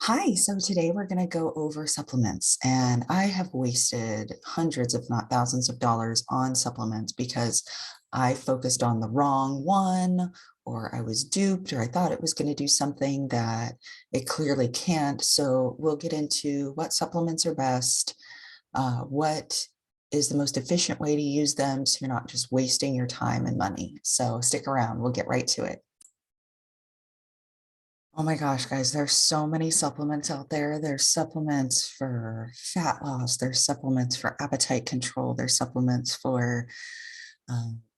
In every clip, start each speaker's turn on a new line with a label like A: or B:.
A: Hi, so today we're going to go over supplements, and I have wasted hundreds, if not thousands of dollars on supplements because I focused on the wrong one, or I was duped, or I thought it was going to do something that it clearly can't. So we'll get into what supplements are best, what is the most efficient way to use them so you're not just wasting your time and money. So stick around, we'll get right to it. Oh my gosh, guys, there's so many supplements out there. There's supplements for fat loss. There's supplements for appetite control. There's supplements for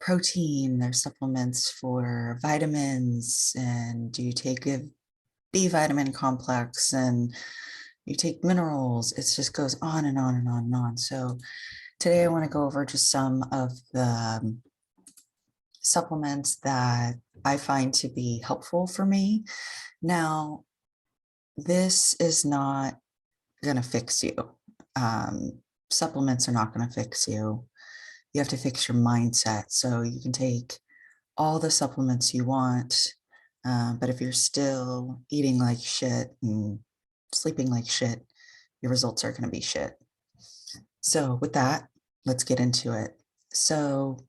A: protein. There's supplements for vitamins. And do you take a B vitamin complex and you take minerals? It just goes on and on and on and on. So today I want to go over just some of the supplements that I find to be helpful for me. Now, this is not going to fix you. Supplements are not going to fix you. You have to fix your mindset. So you can take all the supplements you want, but if you're still eating like shit and sleeping like shit, your results are going to be shit. So with that, let's get into it. So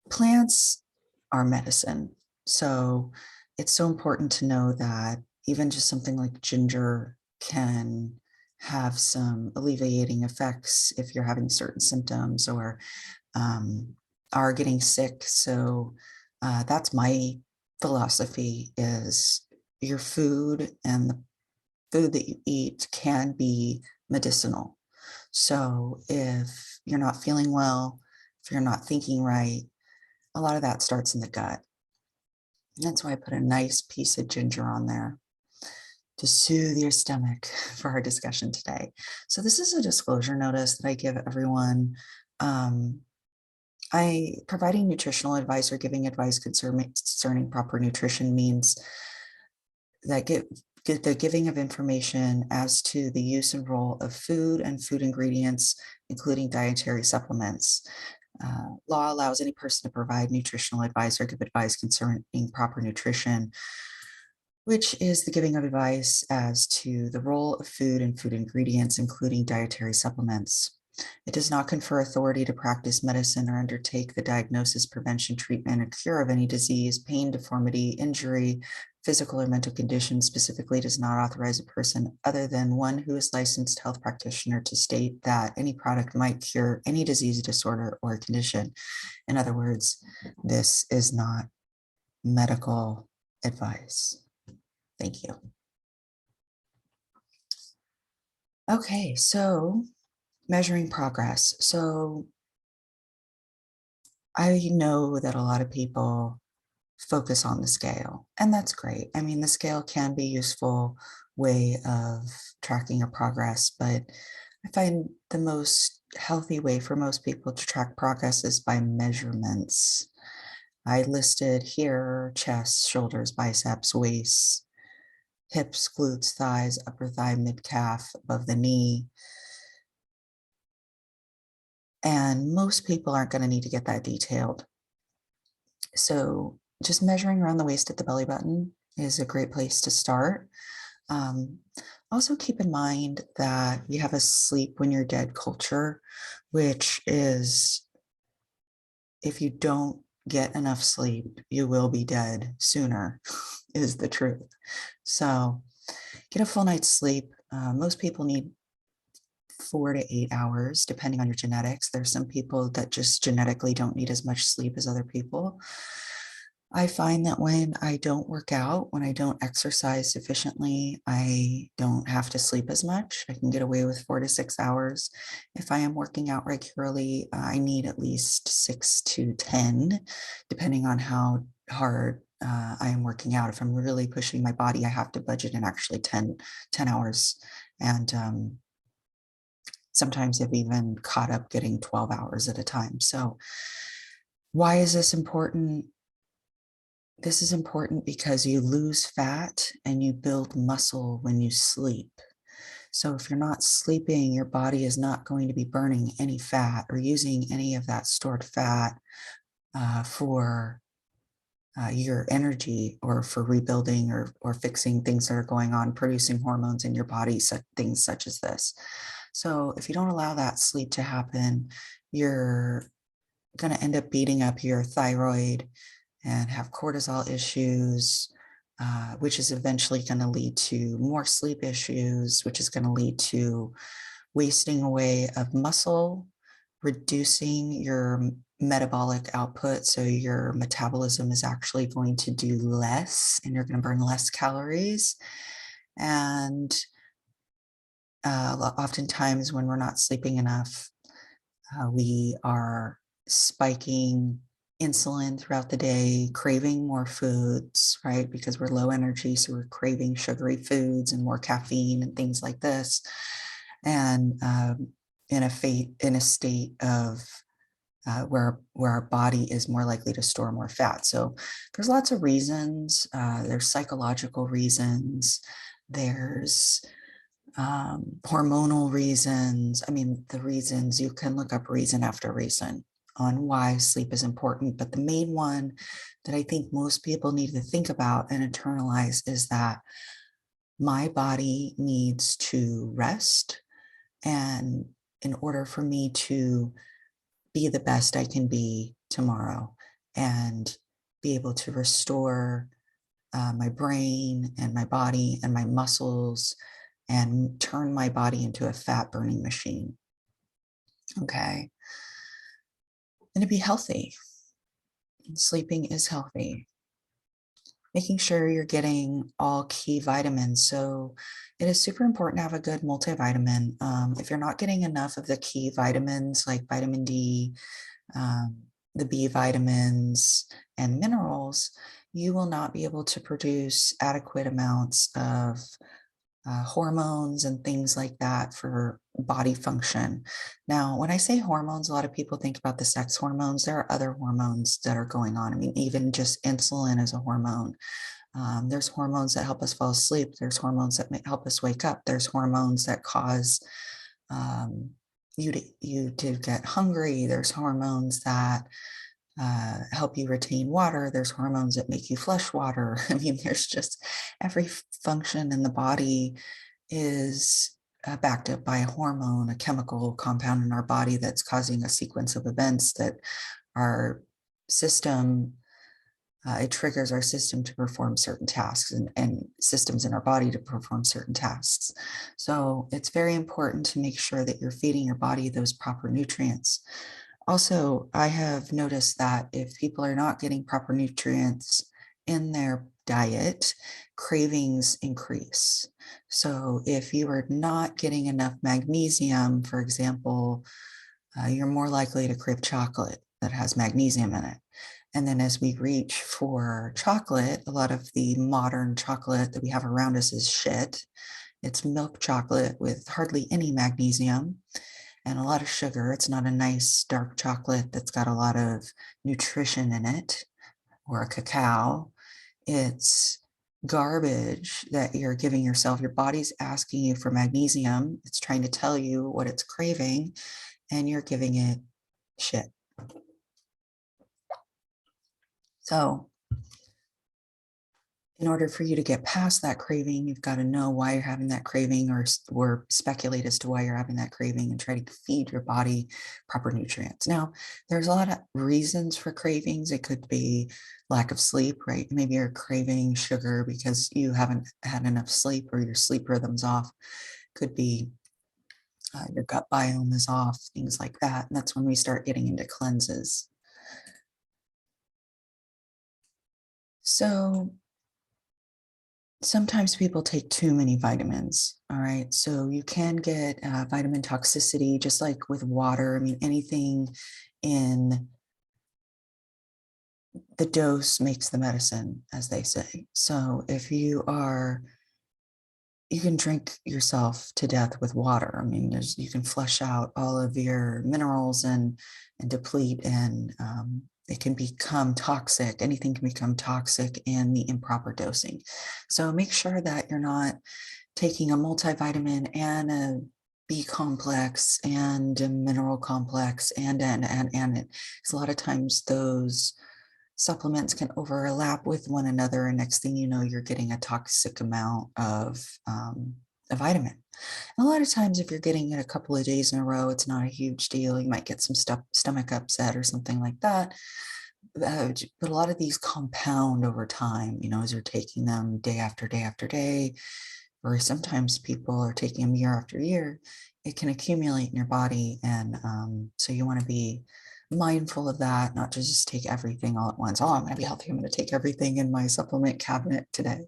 A: plants are medicine. So it's so important to know that even just something like ginger can have some alleviating effects if you're having certain symptoms or are getting sick. So that's my philosophy is your food and the food that you eat can be medicinal. So if you're not feeling well, if you're not thinking right, a lot of that starts in the gut. And that's why I put a nice piece of ginger on there to soothe your stomach for our discussion today. So this is a disclosure notice that I give everyone. Providing nutritional advice or giving advice concerning proper nutrition means that the giving of information as to the use and role of food and food ingredients, including dietary supplements. Law allows any person to provide nutritional advice or give advice concerning proper nutrition, which is the giving of advice as to the role of food and food ingredients, including dietary supplements. It does not confer authority to practice medicine or undertake the diagnosis, prevention, treatment, or cure of any disease, pain, deformity, injury, physical or mental condition. Specifically does not authorize a person other than one who is licensed health practitioner to state that any product might cure any disease, disorder, or condition. In other words, this is not medical advice. Thank you. Okay, so measuring progress. So I know that a lot of people focus on the scale, and that's great. I mean, the scale can be a useful way of tracking your progress, but I find the most healthy way for most people to track progress is by measurements. I listed here chest, shoulders, biceps, waist, hips, glutes, thighs, upper thigh, mid calf, above the knee. And most people aren't going to need to get that detailed. So just measuring around the waist at the belly button is a great place to start. Um, Also keep in mind that we have a sleep when you're dead culture, which is if you don't get enough sleep, you will be dead sooner, is the truth. So get a full night's sleep. Most people need 4 to 8 hours, depending on your genetics. There's some people that just genetically don't need as much sleep as other people. I find that when I don't work out, when I don't exercise sufficiently, I don't have to sleep as much. I can get away with 4 to 6 hours. If I am working out regularly, I need at least 6 to 10, depending on how hard I am working out. If I'm really pushing my body, I have to budget in actually 10 hours. And sometimes I've even caught up getting 12 hours at a time. So why is this important? This is important because you lose fat and you build muscle when you sleep. So if you're not sleeping, your body is not going to be burning any fat or using any of that stored fat for your energy, or for rebuilding or fixing things that are going on, producing hormones in your body, things such as this. So if you don't allow that sleep to happen, you're going to end up beating up your thyroid and have cortisol issues, which is eventually going to lead to more sleep issues, which is going to lead to wasting away of muscle, reducing your metabolic output. So your metabolism is actually going to do less and you're going to burn less calories. And oftentimes when we're not sleeping enough, we are spiking insulin throughout the day, craving more foods, right? Because we're low energy, so we're craving sugary foods and more caffeine and things like this. And in a state of where our body is more likely to store more fat. So there's lots of reasons. There's psychological reasons. There's hormonal reasons. I mean, the reasons, you can look up reason after reason on why sleep is important. But the main one that I think most people need to think about and internalize is that my body needs to rest. And in order for me to be the best I can be tomorrow and be able to restore my brain and my body and my muscles and turn my body into a fat burning machine. Okay. And to be healthy. Sleeping is healthy. Making sure you're getting all key vitamins. So it is super important to have a good multivitamin. If you're not getting enough of the key vitamins like vitamin D, the B vitamins, and minerals, you will not be able to produce adequate amounts of hormones and things like that for body function. Now, when I say hormones, a lot of people think about the sex hormones. There are other hormones that are going on. I mean, even just insulin is a hormone. There's hormones that help us fall asleep. There's hormones that help us wake up. There's hormones that cause you to get hungry. There's hormones that help you retain water. There's hormones that make you flush water. I mean, there's just every function in the body is backed up by a hormone, a chemical compound in our body that's causing a sequence of events that our system, it triggers our system to perform certain tasks and systems in our body to perform certain tasks. So it's very important to make sure that you're feeding your body those proper nutrients. Also, I have noticed that if people are not getting proper nutrients in their diet, cravings increase. So if you are not getting enough magnesium, for example, you're more likely to crave chocolate that has magnesium in it. And then as we reach for chocolate, a lot of the modern chocolate that we have around us is shit. It's milk chocolate with hardly any magnesium and a lot of sugar. It's not a nice dark chocolate that's got a lot of nutrition in it, or a cacao. It's garbage that you're giving yourself. Your body's asking you for magnesium. It's trying to tell you what it's craving, and you're giving it shit. So in order for you to get past that craving, you've got to know why you're having that craving, or speculate as to why you're having that craving, and try to feed your body proper nutrients. Now, there's a lot of reasons for cravings. It could be lack of sleep, right? Maybe you're craving sugar because you haven't had enough sleep, or your sleep rhythm's off. Could be your gut biome is off, things like that. And that's when we start getting into cleanses. So sometimes people take too many vitamins, all right? So you can get vitamin toxicity, just like with water. I mean, anything in the dose makes the medicine, as they say. So if you can drink yourself to death with water. I mean, you can flush out all of your minerals and deplete, and it can become toxic. Anything can become toxic in the improper dosing. So make sure that you're not taking a multivitamin and a B complex and a mineral complex and because a lot of times those supplements can overlap with one another, and next thing you know, you're getting a toxic amount of a vitamin. And a lot of times, if you're getting it a couple of days in a row, it's not a huge deal. You might get some stomach upset or something like that. But a lot of these compound over time, as you're taking them day after day after day, or sometimes people are taking them year after year, it can accumulate in your body. And so you want to be mindful of that, not to just take everything all at once. Oh, I'm going to be healthy. I'm going to take everything in my supplement cabinet today.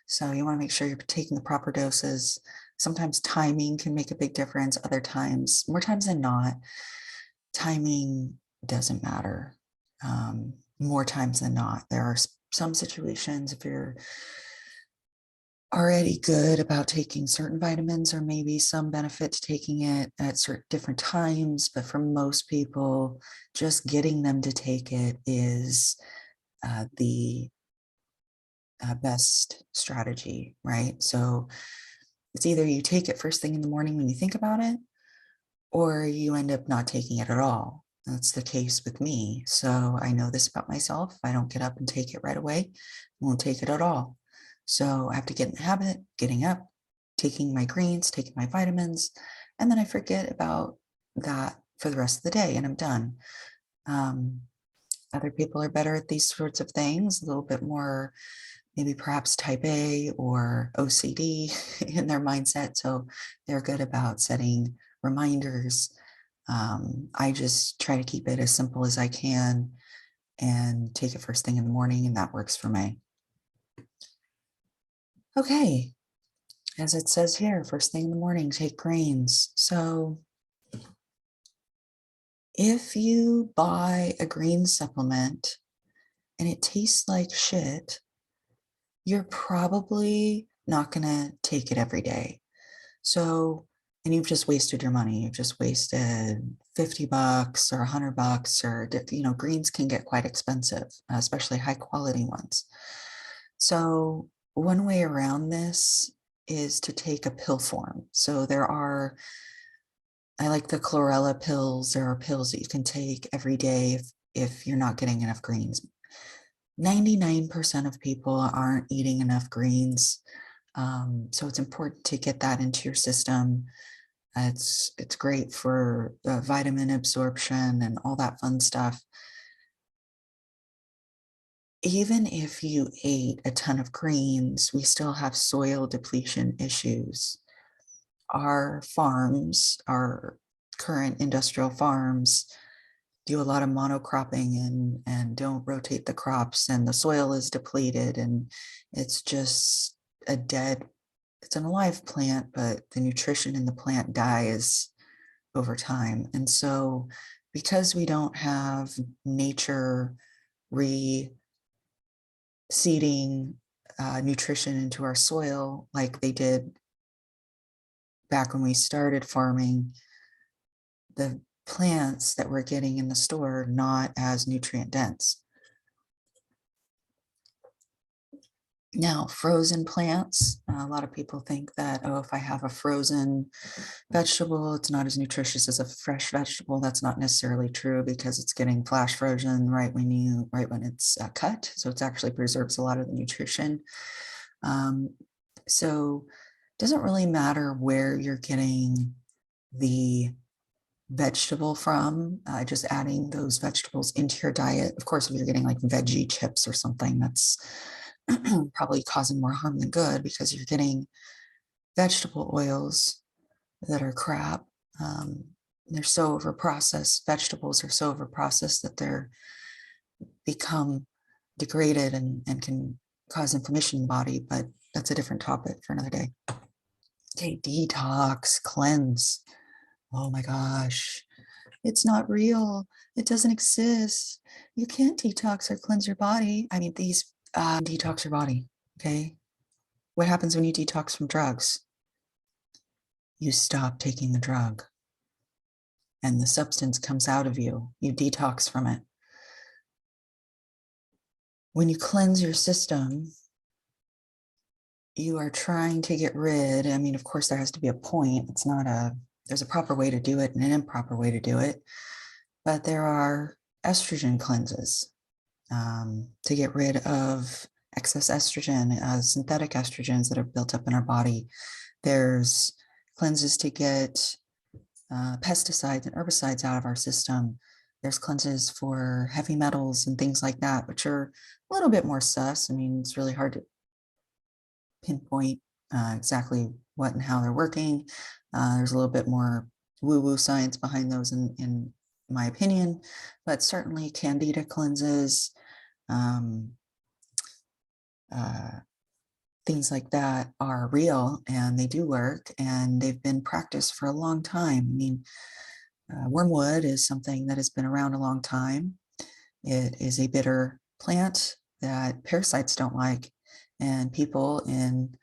A: So you want to make sure you're taking the proper doses. Sometimes timing can make a big difference. Other times, more times than not, timing doesn't matter. More times than not, there are some situations, if you're already good about taking certain vitamins, or maybe some benefit to taking it at certain different times, but for most people, just getting them to take it is the best strategy, right? So it's either you take it first thing in the morning when you think about it, or you end up not taking it at all. That's the case with me. So I know this about myself. If I don't get up and take it right away, I won't take it at all. So I have to get in the habit, getting up, taking my greens, taking my vitamins, and then I forget about that for the rest of the day and I'm done. Other people are better at these sorts of things, a little bit more, maybe perhaps type A or OCD in their mindset. So they're good about setting reminders. I just try to keep it as simple as I can and take it first thing in the morning, and that works for me. Okay, as it says here, first thing in the morning, take greens. So if you buy a green supplement and it tastes like shit, you're probably not going to take it every day. So, and you've just wasted your money. You've just wasted $50 or $100, or, greens can get quite expensive, especially high quality ones. So one way around this is to take a pill form. So I like the chlorella pills. There are pills that you can take every day if you're not getting enough greens. 99% of people aren't eating enough greens. So it's important to get that into your system. It's great for vitamin absorption and all that fun stuff. Even if you ate a ton of greens, we still have soil depletion issues. Our farms, our current industrial farms, do a lot of monocropping and don't rotate the crops, and the soil is depleted, and it's just it's an alive plant, but the nutrition in the plant dies over time. And so because we don't have nature reseeding nutrition into our soil like they did back when we started farming, the plants that we're getting in the store are not as nutrient dense. Now, frozen plants, a lot of people think that, oh, if I have a frozen vegetable, it's not as nutritious as a fresh vegetable. That's not necessarily true, because it's getting flash frozen right when it's cut. So it actually preserves a lot of the nutrition. So it doesn't really matter where you're getting the vegetable from, just adding those vegetables into your diet. Of course, if you're getting like veggie chips or something, that's probably causing more harm than good, because you're getting vegetable oils that are crap. They're so over processed. Vegetables are so over processed that they're become degraded and can cause inflammation in the body, but that's a different topic for another day. Okay, detox, cleanse. Oh my gosh, it's not real. It doesn't exist. You can't detox or cleanse your body. I mean, these detox your body, okay? What happens when you detox from drugs? You stop taking the drug and the substance comes out of you. You detox from it. When you cleanse your system, you are trying to get rid, I mean, of course, there has to be a point. There's a proper way to do it and an improper way to do it. But there are estrogen cleanses. to get rid of excess estrogen, synthetic estrogens that are built up in our body. There's cleanses to get pesticides and herbicides out of our system. There's cleanses for heavy metals and things like that, which are a little bit more sus. I mean, it's really hard to pinpoint exactly what and how they're working. There's a little bit more woo-woo science behind those in my opinion, but certainly candida cleanses, um, things like that are real and they do work and they've been practiced for a long time. I mean, wormwood is something that has been around a long time. It is a bitter plant that parasites don't like, and people in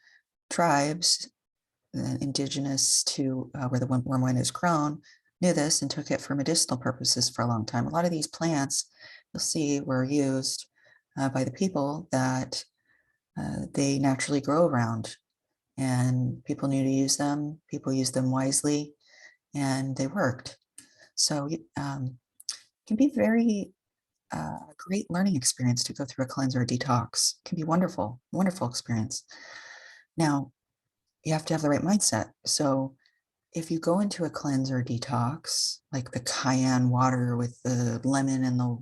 A: tribes indigenous to where the wormwood is grown knew this and took it for medicinal purposes for a long time. A lot of these plants you'll see were used by the people that they naturally grow around, and people knew to use them. People used them wisely, and they worked. So it can be very great learning experience to go through a cleanse or a detox. It can be wonderful, wonderful experience. Now, you have to have the right mindset. So if you go into a cleanse or detox, like the cayenne water with the lemon and the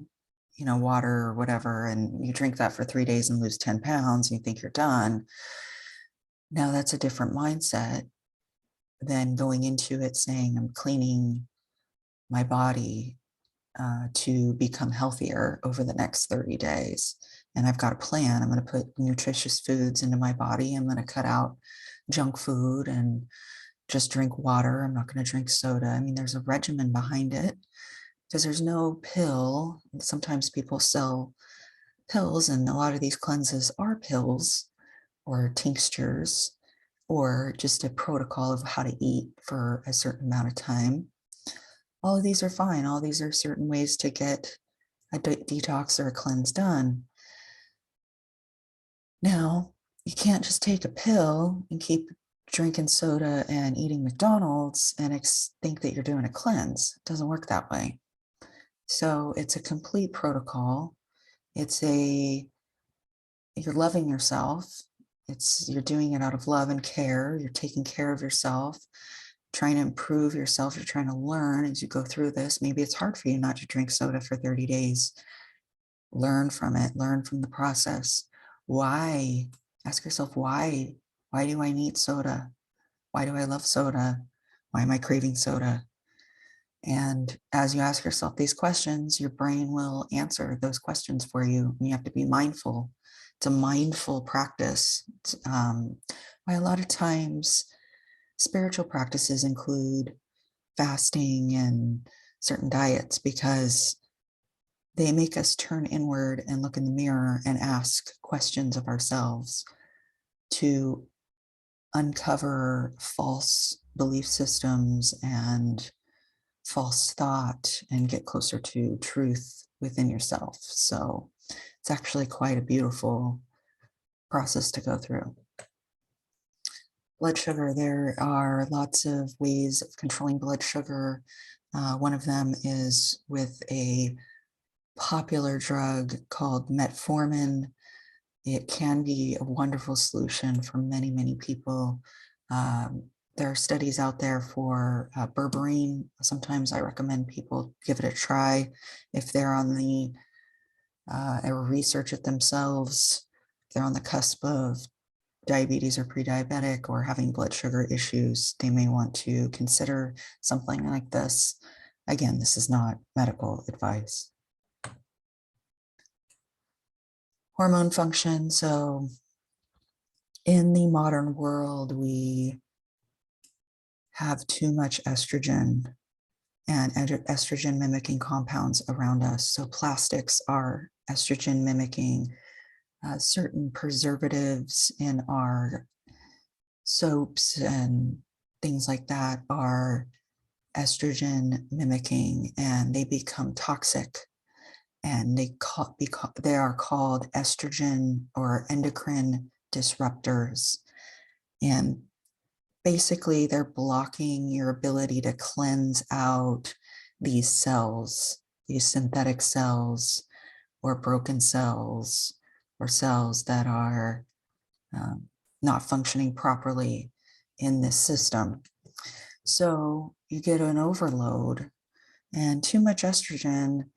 A: water or whatever, and you drink that for 3 days and lose 10 pounds and you think you're done, now that's a different mindset than going into it saying, I'm cleaning my body to become healthier over the next 30 days. And I've got a plan. I'm going to put nutritious foods into my body. I'm going to cut out junk food and just drink water. I'm not going to drink soda. I mean, there's a regimen behind it because there's no pill. Sometimes people sell pills, and a lot of these cleanses are pills or tinctures or just a protocol of how to eat for a certain amount of time. All of these are fine. All these are certain ways to get a detox or a cleanse done. Now, you can't just take a pill and keep drinking soda and eating McDonald's and think that you're doing a cleanse. It doesn't work that way. So it's a complete protocol. You're loving yourself. You're doing it out of love and care. You're taking care of yourself, trying to improve yourself. You're trying to learn as you go through this. Maybe it's hard for you not to drink soda for 30 days. Learn from it, learn from the process. Why? Ask yourself, why? Why do I need soda? Why do I love soda? Why am I craving soda? And as you ask yourself these questions, your brain will answer those questions for you. And you have to be mindful. It's a mindful practice. Why a lot of times spiritual practices include fasting and certain diets, because they make us turn inward and look in the mirror and ask questions of ourselves to uncover false belief systems and false thought and get closer to truth within yourself. So it's actually quite a beautiful process to go through. Blood sugar, there are lots of ways of controlling blood sugar. One of them is with a popular drug called metformin. It can be a wonderful solution for many, many people. There are studies out there for berberine. Sometimes I recommend people give it a try if they're on the or research it themselves. If they're on the cusp of diabetes or pre-diabetic or having blood sugar issues, they may want to consider something like this. Again, this is not medical advice. Hormone function. So in the modern world, we have too much estrogen and estrogen mimicking compounds around us. So plastics are estrogen mimicking. Certain preservatives in our soaps and things like that are estrogen mimicking, and they become toxic, and they are called estrogen or endocrine disruptors. And basically they're blocking your ability to cleanse out these cells, these synthetic cells, or broken cells or cells that are not functioning properly in this system. So you get an overload, and too much estrogen,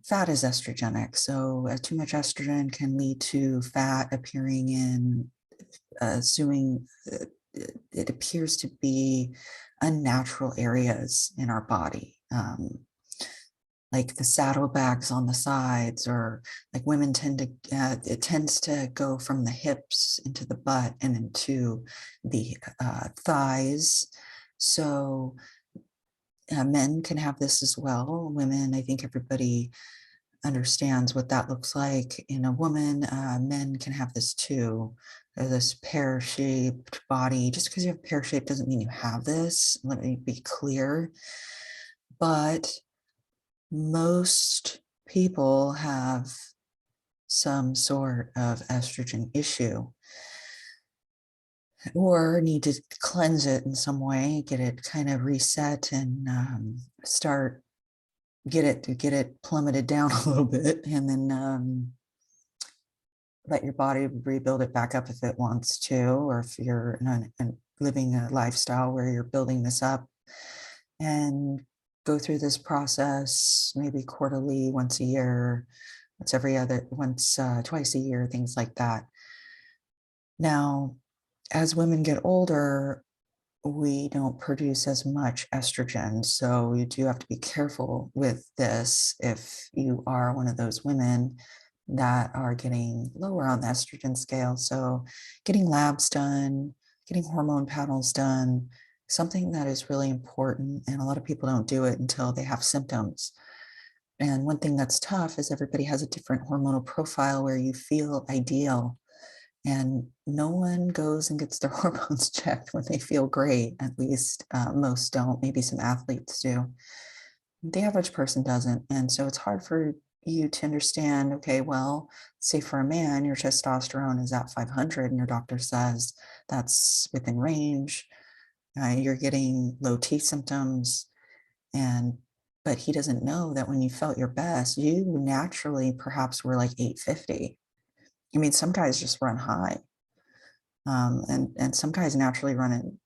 A: fat is estrogenic. So too much estrogen can lead to fat appearing in it appears to be unnatural areas in our body, like the saddlebags on the sides, or like women tend to, it tends to go from the hips into the butt and into the thighs. So men can have this as well. Women, I think everybody understands what that looks like in a woman. Men can have this too. This pear-shaped body. Just because you have pear-shaped doesn't mean you have this. Let me be clear. But most people have some sort of estrogen issue, or need to cleanse it in some way, get it kind of reset, and get it plummeted down a little bit, and then let your body rebuild it back up if it wants to, or if you're living a lifestyle where you're building this up, and go through this process maybe quarterly, once a year, twice a year, things like that. Now, as women get older, we don't produce as much estrogen. So you do have to be careful with this if you are one of those women that are getting lower on the estrogen scale. So getting labs done, getting hormone panels done, something that is really important. And a lot of people don't do it until they have symptoms. And one thing that's tough is everybody has a different hormonal profile where you feel ideal. And no one goes and gets their hormones checked when they feel great. At least most don't. Maybe some athletes do. The average person doesn't. And so it's hard for you to understand, okay, well, say for a man, your testosterone is at 500 and your doctor says that's within range. You're getting low T symptoms, but he doesn't know that when you felt your best, you naturally perhaps were like 850. I mean, some guys just run high, and some guys naturally run in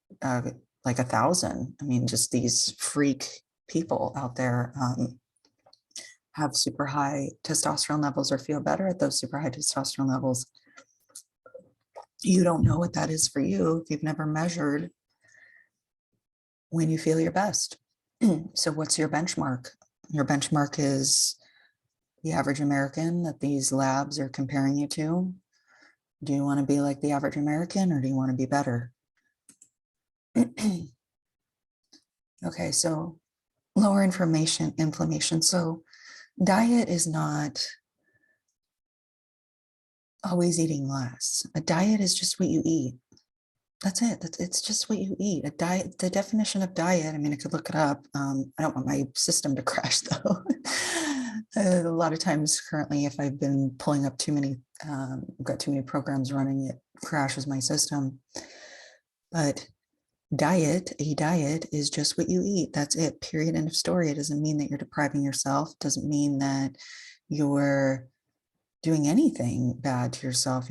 A: like 1,000. I mean, just these freak people out there have super high testosterone levels or feel better at those super high testosterone levels. You don't know what that is for you if you've never measured when you feel your best. So what's your benchmark? Your benchmark is the average American that these labs are comparing you to. Do you want to be like the average American, or do you want to be better? Okay, so lower inflammation. So diet is not always eating less. A diet is just what you eat. That's it. It's just what you eat. A diet, the definition of diet, I mean, I could look it up. I don't want my system to crash though. A lot of times currently, if I've been pulling up too many, got too many programs running, it crashes my system. But a diet is just what you eat. That's it, period, end of story. It doesn't mean that you're depriving yourself. It doesn't mean that you're doing anything bad to yourself.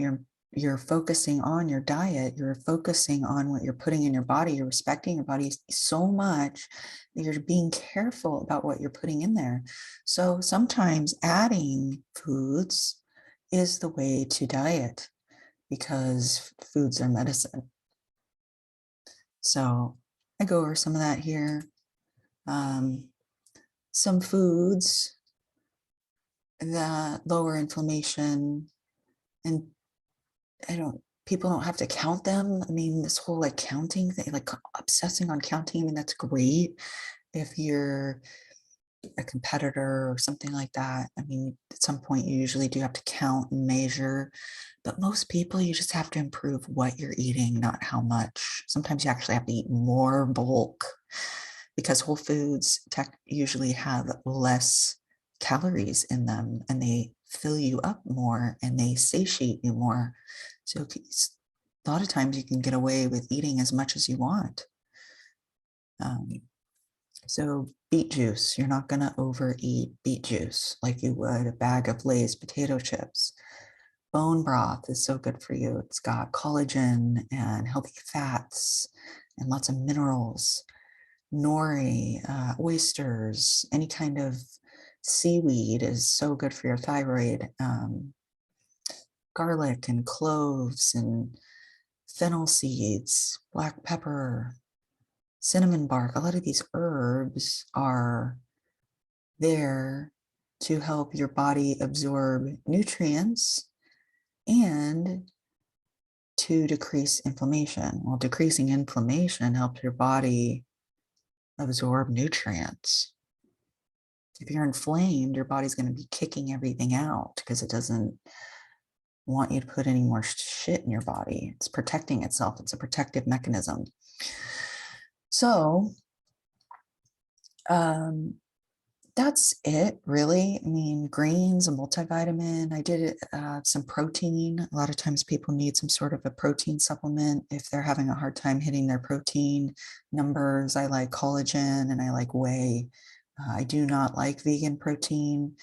A: You're focusing on your diet. You're focusing on what you're putting in your body. You're respecting your body so much that you're being careful about what you're putting in there. So sometimes adding foods is the way to diet, because foods are medicine. So I go over some of that here. Some foods that lower inflammation, and people don't have to count them. I mean, this whole like counting thing, like obsessing on counting, I mean, that's great if you're a competitor or something like that. I mean, at some point you usually do have to count and measure, but most people, you just have to improve what you're eating, not how much. Sometimes you actually have to eat more bulk, because whole foods usually have less calories in them, and they fill you up more and they satiate you more. So a lot of times you can get away with eating as much as you want. So beet juice, you're not going to overeat beet juice like you would a bag of Lay's potato chips. Bone broth is so good for you. It's got collagen and healthy fats and lots of minerals. Nori, oysters, any kind of seaweed is so good for your thyroid. Garlic and cloves and fennel seeds, black pepper, cinnamon bark. A lot of these herbs are there to help your body absorb nutrients and to decrease inflammation. Well, decreasing inflammation helps your body absorb nutrients. If you're inflamed, your body's going to be kicking everything out because it doesn't want you to put any more shit in your body. It's protecting itself. It's a protective mechanism. So that's it, really. I mean, greens, a multivitamin. I did some protein. A lot of times people need some sort of a protein supplement if they're having a hard time hitting their protein numbers. I like collagen and I like whey. I do not like vegan protein.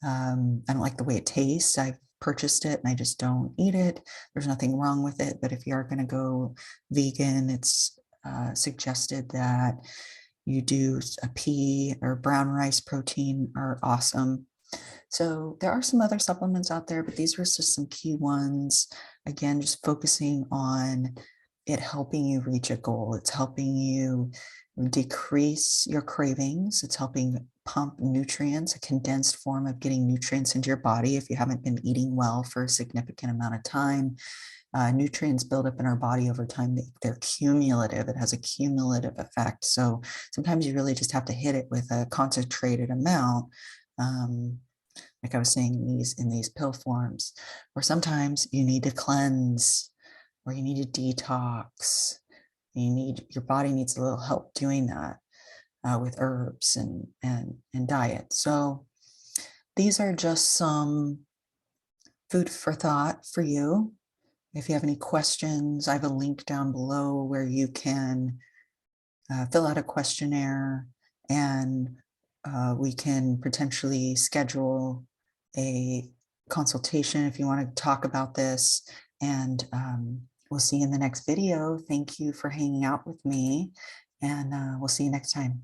A: I don't like the way it tastes. I've purchased it and I just don't eat it. There's nothing wrong with it, but if you are going to go vegan, it's suggested that you do a pea or brown rice protein are awesome. So there are some other supplements out there, but these were just some key ones. Again, just focusing on it helping you reach a goal. It's helping you decrease your cravings. It's helping pump nutrients, a condensed form of getting nutrients into your body if you haven't been eating well for a significant amount of time. Nutrients build up in our body over time. They're cumulative. It has a cumulative effect. So sometimes you really just have to hit it with a concentrated amount. Like I was saying in these pill forms, or sometimes you need to cleanse or you need to detox. Your body needs a little help doing that with herbs and diet. So these are just some food for thought for you. If you have any questions, I have a link down below where you can fill out a questionnaire and we can potentially schedule a consultation if you want to talk about this. And we'll see you in the next video. Thank you for hanging out with me, and we'll see you next time.